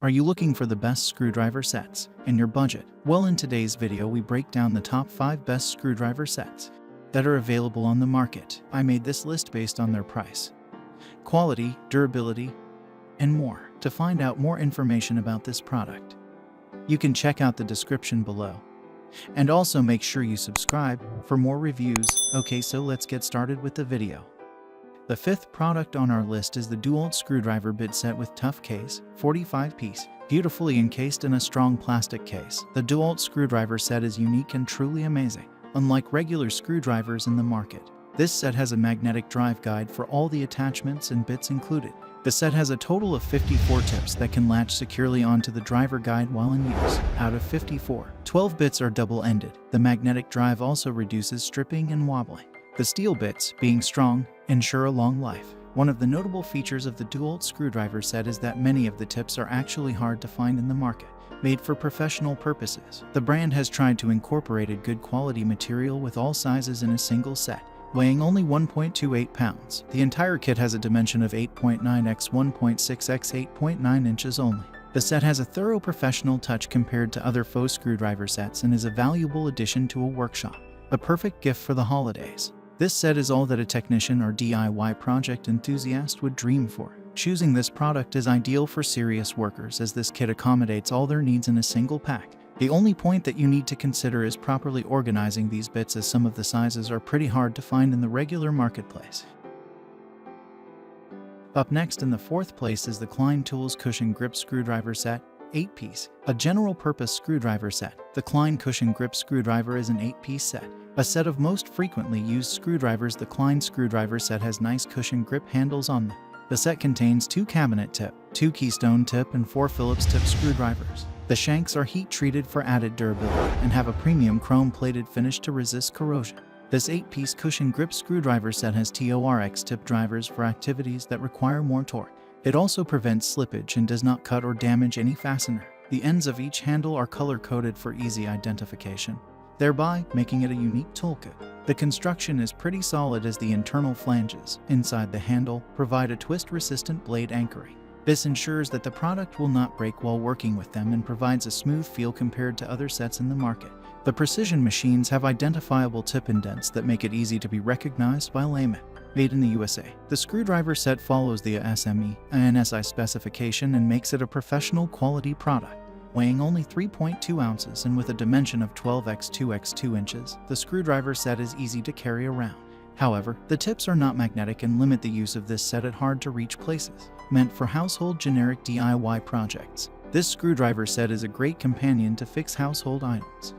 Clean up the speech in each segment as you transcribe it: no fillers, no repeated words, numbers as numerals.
Are you looking for the best screwdriver sets in your budget? Well, in today's video we break down the top 5 best screwdriver sets that are available on the market. I made this list based on their price, quality, durability, and more. To find out more information about this product, you can check out the description below. And also make sure you subscribe for more reviews. Okay, so let's get started with the video. The 5th product on our list is the DeWalt Screwdriver Bit Set with Tough Case, 45-piece, beautifully encased in a strong plastic case. The DeWalt Screwdriver Set is unique and truly amazing. Unlike regular screwdrivers in the market, this set has a magnetic drive guide for all the attachments and bits included. The set has a total of 54 tips that can latch securely onto the driver guide while in use. Out of 54, 12 bits are double-ended. The magnetic drive also reduces stripping and wobbling. The steel bits, being strong, ensure a long life. One of the notable features of the DeWalt Screwdriver Set is that many of the tips are actually hard to find in the market. Made for professional purposes, the brand has tried to incorporate a good quality material with all sizes in a single set, weighing only 1.28 pounds. The entire kit has a dimension of 8.9 x 1.6 x 8.9 inches only. The set has a thorough professional touch compared to other faux screwdriver sets and is a valuable addition to a workshop. A perfect gift for the holidays. This set is all that a technician or DIY project enthusiast would dream for. Choosing this product is ideal for serious workers as this kit accommodates all their needs in a single pack. The only point that you need to consider is properly organizing these bits, as some of the sizes are pretty hard to find in the regular marketplace. Up next in the 4th place is the Klein Tools Cushion Grip Screwdriver Set, 8-piece, a general-purpose screwdriver set. The Klein Cushion Grip Screwdriver is an 8-piece set, a set of most frequently used screwdrivers. The Klein Screwdriver Set has nice cushion grip handles on them. The set contains 2 cabinet tip, 2 keystone tip, and 4 Phillips tip screwdrivers. The shanks are heat-treated for added durability and have a premium chrome-plated finish to resist corrosion. This 8-piece cushion grip screwdriver set has TORX tip drivers for activities that require more torque. It also prevents slippage and does not cut or damage any fastener. The ends of each handle are color-coded for easy identification, thereby making it a unique toolkit. The construction is pretty solid as the internal flanges inside the handle provide a twist-resistant blade anchoring. This ensures that the product will not break while working with them and provides a smooth feel compared to other sets in the market. The precision machines have identifiable tip indents that make it easy to be recognized by laymen. Made in the USA, the screwdriver set follows the ASME ANSI specification and makes it a professional quality product. Weighing only 3.2 ounces and with a dimension of 12 x 2 x 2 inches, the screwdriver set is easy to carry around. However, the tips are not magnetic and limit the use of this set at hard-to-reach places. Meant for household generic DIY projects, this screwdriver set is a great companion to fix household items.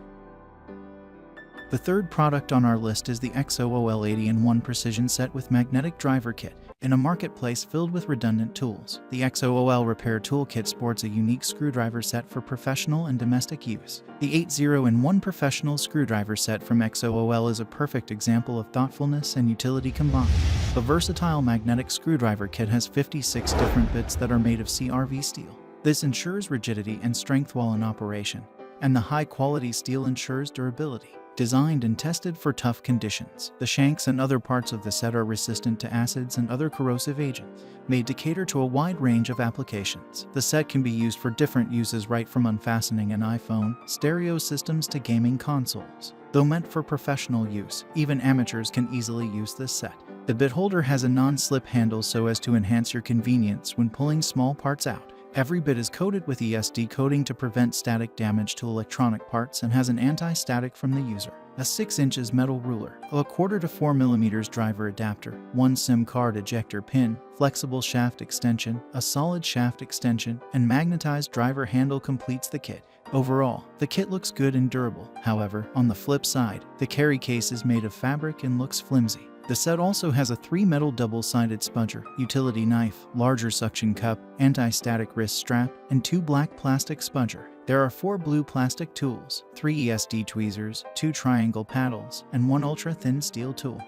The 3rd product on our list is the XOOL 80-in-1 Precision Set with Magnetic Driver Kit. In a marketplace filled with redundant tools, the XOOL Repair Toolkit sports a unique screwdriver set for professional and domestic use. The 80-in-1 Professional Screwdriver Set from XOOL is a perfect example of thoughtfulness and utility combined. The versatile magnetic screwdriver kit has 56 different bits that are made of CRV steel. This ensures rigidity and strength while in operation, and the high-quality steel ensures durability. Designed and tested for tough conditions, the shanks and other parts of the set are resistant to acids and other corrosive agents, made to cater to a wide range of applications. The set can be used for different uses, right from unfastening an iPhone, stereo systems to gaming consoles. Though meant for professional use, even amateurs can easily use this set. The bit holder has a non-slip handle so as to enhance your convenience when pulling small parts out. Every bit is coated with ESD coating to prevent static damage to electronic parts and has an anti-static from the user. A 6 inches metal ruler, a 1/4 to 4 mm driver adapter, 1 SIM card ejector pin, flexible shaft extension, a solid shaft extension, and magnetized driver handle completes the kit. Overall, the kit looks good and durable. However, on the flip side, the carry case is made of fabric and looks flimsy. The set also has a 3-metal double-sided spudger, utility knife, larger suction cup, anti-static wrist strap, and 2 black plastic spudger. There are 4 blue plastic tools, 3 ESD tweezers, 2 triangle paddles, and 1 ultra-thin steel tool.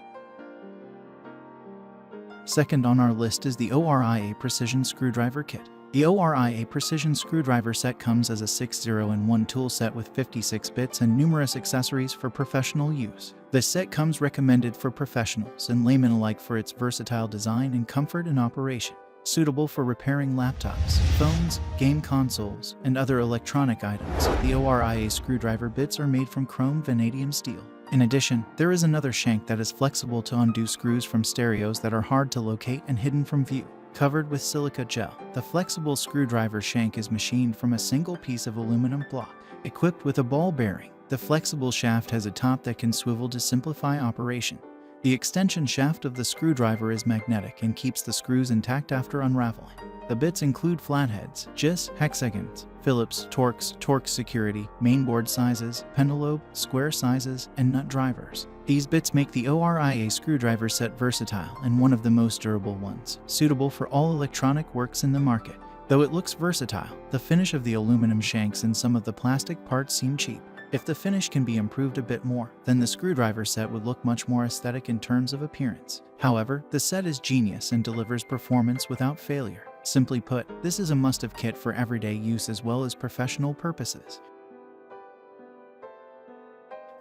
Second on our list is the Oria Precision Screwdriver Kit. The Oria Precision Screwdriver Set comes as a 60-in-1 tool set with 56 bits and numerous accessories for professional use. This set comes recommended for professionals and laymen alike for its versatile design and comfort in operation. suitable for repairing laptops, phones, game consoles, and other electronic items. The Oria screwdriver bits are made from chrome vanadium steel. In addition, there is another shank that is flexible to undo screws from stereos that are hard to locate and hidden from view. Covered with silica gel, the flexible screwdriver shank is machined from a single piece of aluminum block. Equipped with a ball bearing, the flexible shaft has a top that can swivel to simplify operation. The extension shaft of the screwdriver is magnetic and keeps the screws intact after unraveling. The bits include flatheads, gis, hexagons, Phillips, Torx security, mainboard sizes, pentalobe, square sizes, and nut drivers. These bits make the Oria screwdriver set versatile and one of the most durable ones, suitable for all electronic works in the market. Though it looks versatile, the finish of the aluminum shanks and some of the plastic parts seem cheap. If the finish can be improved a bit more, then the screwdriver set would look much more aesthetic in terms of appearance. However, the set is genius and delivers performance without failure. Simply put, this is a must-have kit for everyday use as well as professional purposes.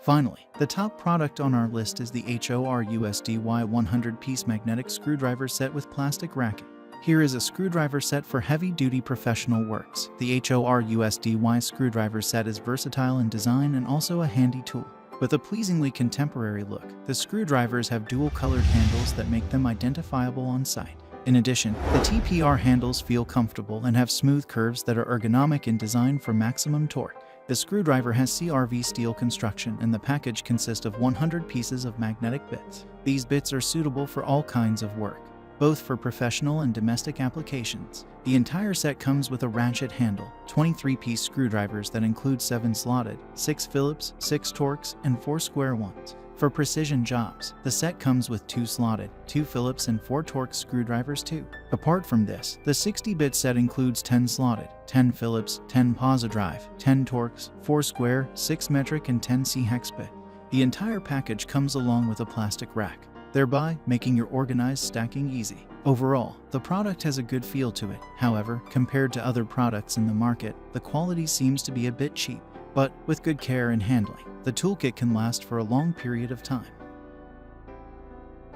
Finally, the top product on our list is the HORUSDY 100-piece magnetic screwdriver set with plastic racking. Here is a screwdriver set for heavy-duty professional works. The HORUSDY screwdriver set is versatile in design and also a handy tool. With a pleasingly contemporary look, the screwdrivers have dual-colored handles that make them identifiable on site. In addition, the TPR handles feel comfortable and have smooth curves that are ergonomic in design for maximum torque. The screwdriver has CRV steel construction and the package consists of 100 pieces of magnetic bits. These bits are suitable for all kinds of work, both for professional and domestic applications. The entire set comes with a ratchet handle, 23-piece screwdrivers that include 7 slotted, 6 Phillips, 6 Torx, and 4 square ones. For precision jobs, the set comes with 2 slotted, 2 Phillips, and 4 Torx screwdrivers too. Apart from this, the 60-bit set includes 10 slotted, 10 Phillips, 10 Posi-Drive, 10 Torx, 4 square, 6 metric, and 10 C-hex bit. The entire package comes along with a plastic rack, thereby making your organized stacking easy. Overall, the product has a good feel to it. However, compared to other products in the market, the quality seems to be a bit cheap. But with good care and handling, the toolkit can last for a long period of time.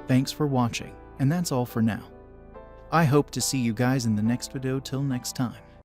Thanks for watching, and that's all for now. I hope to see you guys in the next video. Till next time.